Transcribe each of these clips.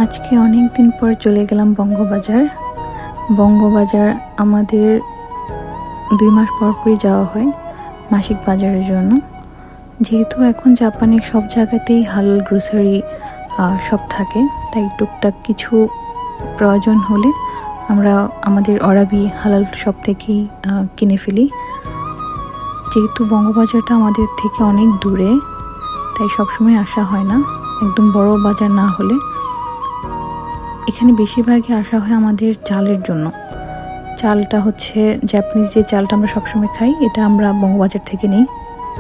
আজকে অনেক দিন পর চলে গেলাম বঙ্গবাজার। বঙ্গবাজার আমাদের 2 মাস পরই যাওয়া হয় মাসিক বাজারের জন্য। যেহেতু এখন জাপানে সব জায়গাতেই হালাল গ্রোসারি সব থাকে, তাই টুকটাক কিছু প্রয়োজন হলে আমরা আমাদের অরাবি হালাল শপ থেকেই কিনে ফেলি। যেহেতু বঙ্গবাজারটা আমাদের থেকে অনেক দূরে, তাই সবসময় আসা হয় না, একদম বড় বাজার না হলে। এখানে বেশিরভাগই আসা হয় আমাদের চালের জন্য। চালটা হচ্ছে জাপানিজ যে চালটা আমরা সবসময় খাই, এটা আমরা বঙ্গবাজার থেকে নিই,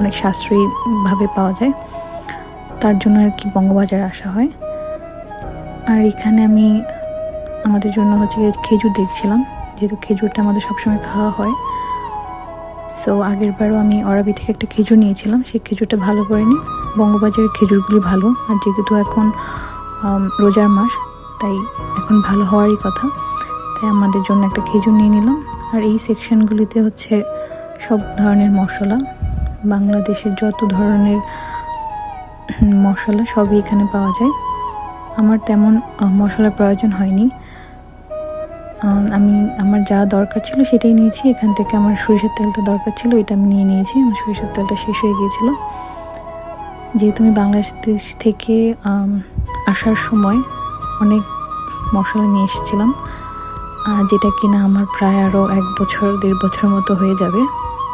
অনেক সাশ্রয়ীভাবে পাওয়া যায়, তার জন্য আর কি বঙ্গবাজার আসা হয়। আর এখানে আমি আমাদের জন্য হচ্ছে খেজুর দেখছিলাম, যেহেতু খেজুরটা আমাদের সবসময় খাওয়া হয়। সো আগের বারও আমি অরাবি থেকে একটা খেজুর নিয়েছিলাম, সেই খেজুরটা ভালো করেনি। বঙ্গবাজারের খেজুরগুলি ভালো, আর যেহেতু এখন রোজার মাস, তাই এখন ভালো হওয়ারই কথা, তাই আমাদের জন্য একটা খেজুর নিয়ে নিলাম। আর এই সেকশনগুলিতে হচ্ছে সব ধরনের মশলা, বাংলাদেশের যত ধরনের মশলা সবই এখানে পাওয়া যায়। আমার তেমন মশলার প্রয়োজন হয়নি, আমি আমার যা দরকার ছিল সেটাই নিয়েছি। এখান থেকে আমার সরিষার তেলটা দরকার ছিল, এটা আমি নিয়ে নিয়েছি। আমার সরিষার তেলটা শেষ হয়ে গিয়েছিল। যেহেতু আমি বাংলাদেশ থেকে আসার সময় অনেক মশলা নিয়ে এসেছিলাম, যেটা কিনা আমার প্রায় আরও 1-1.5 বছরের মতো হয়ে যাবে।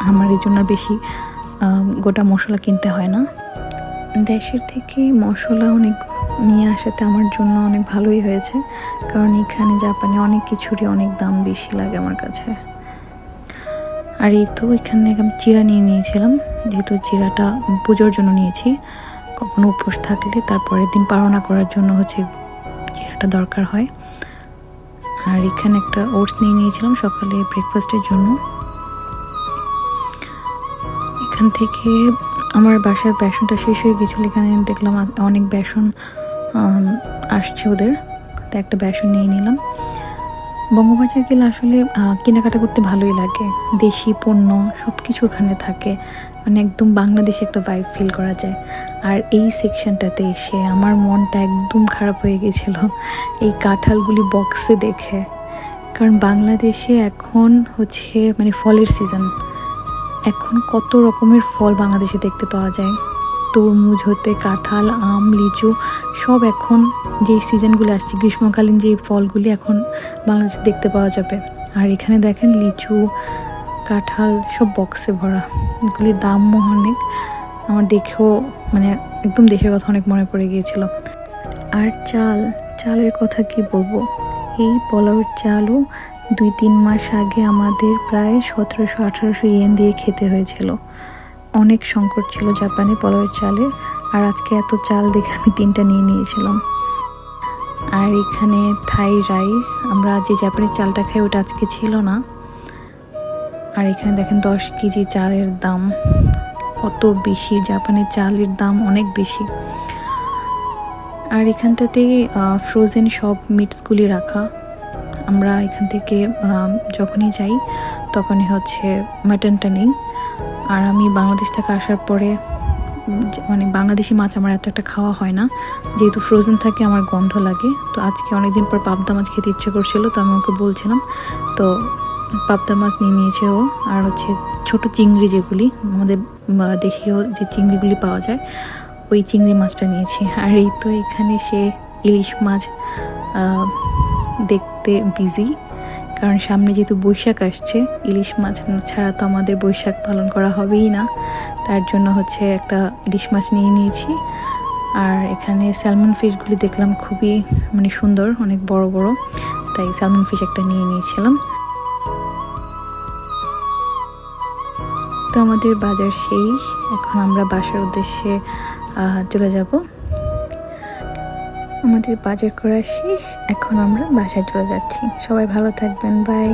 আমার এই জন্য বেশি গোটা মশলা কিনতে হয় না। দেশের থেকে মশলা অনেক নিয়ে আসাতে আমার জন্য অনেক ভালোই হয়েছে, কারণ এখানে জাপানে অনেক কিছুরই অনেক দাম বেশি লাগে আমার কাছে। আর এই তো এখানে আমি চিড়া নিয়ে নিয়েছিলাম, যেহেতু চিড়াটা পুজোর জন্য নিয়েছি। কখনো উপোস থাকলে তারপরের দিন পালনা করার জন্য হচ্ছে চিড়াটা দরকার হয়। আর এখানে একটা ওটস নিয়ে নিয়েছিলাম সকালে ব্রেকফাস্টের জন্য। এখান থেকে আমার বাসার বেসনটা শেষ হয়ে গেছিলো, এখানে দেখলাম অনেক বেসন আসছে ওদের, তাই একটা বেসন নিয়ে নিলাম। বঙ্গবাজার গেলে আসলে কেনাকাটা করতে ভালোই লাগে, দেশি পণ্য সব কিছু ওখানে থাকে, মানে একদম বাংলাদেশে একটা ভাইব ফিল করা যায়। আর এই সেকশনটাতে এসে আমার মনটা একদম খারাপ হয়ে গেছিলো এই কাঁঠালগুলি বক্সে দেখে, কারণ বাংলাদেশে এখন হচ্ছে মানে ফলের সিজন। এখন কত রকমের ফল বাংলাদেশে দেখতে পাওয়া যায়, তরমুজ হতে কাঁঠাল, আম, লিচু সব এখন যেই সিজনগুলি আসছে, গ্রীষ্মকালীন যে ফলগুলি এখন বাংলাদেশে দেখতে পাওয়া যাবে। আর এখানে দেখেন লিচু, কাঁঠাল সব বক্সে ভরা, এগুলির দামও অনেক। আমার দেখেও মানে একদম দেশের কথা অনেক মনে পড়ে গিয়েছিল। আর চালের কথা কি বলবো, এই পোলাওয়ের চালও 2-3 মাস আগে আমাদের প্রায় 1700-1800 ইয়েন দিয়ে খেতে হয়েছিল। অনেক সংকট ছিল জাপানে পোলাওয়ের চালের। আর আজকে এত চাল দেখে আমি 3টা নিয়ে নিয়েছিলাম। আর এখানে থাই রাইস, আমরা যে জাপানিজ চালটা খাই ওটা আজকে ছিল না। আর এখানে দেখেন 10 কেজি চালের দাম কত বেশি, জাপানের চালের দাম অনেক বেশি। আর এখানটাতে ফ্রোজেন সব মিটসগুলি রাখা, আমরা এখান থেকে যখনই যাই তখনই হচ্ছে মাটনটা নিই। আর আমি বাংলাদেশ থেকে আসার পরে মানে বাংলাদেশি মাছ আমার এত একটা খাওয়া হয় না, যেহেতু ফ্রোজেন থাকে আমার গন্ধ লাগে। তো আজকে অনেকদিন পর পাবদা মাছ খেতে ইচ্ছে করছিল, তো আমি ওকে বলছিলাম, তো পাবদা মাছ নিয়ে নিয়েছে ও। আর হচ্ছে ছোট চিংড়ি, যেগুলি আমাদের দেশীয় যে চিংড়িগুলি পাওয়া যায়, ওই চিংড়ি মাছটা নিয়েছি। আর এই তো এখানে সে ইলিশ মাছ দেখতে বিজি, কারণ সামনে যেহেতু বৈশাখ আসছে, ইলিশ মাছ ছাড়া তো আমাদের বৈশাখ পালন করা হবেই না, তার জন্য হচ্ছে একটা ইলিশ মাছ নিয়ে নিয়েছি। আর এখানে স্যালমন ফিশগুলি দেখলাম খুবই মানে সুন্দর, অনেক বড় বড়, তাই স্যালমন ফিশ একটা নিয়ে নিয়েছিলাম। তো আমাদের বাজার শেষ, এখন আমরা বাসার উদ্দেশ্যে চলে যাব। আমাদের বাজার করা শেষ, এখন আমরা বাসায় চলে যাচ্ছি। সবাই ভালো থাকবেন, বাই।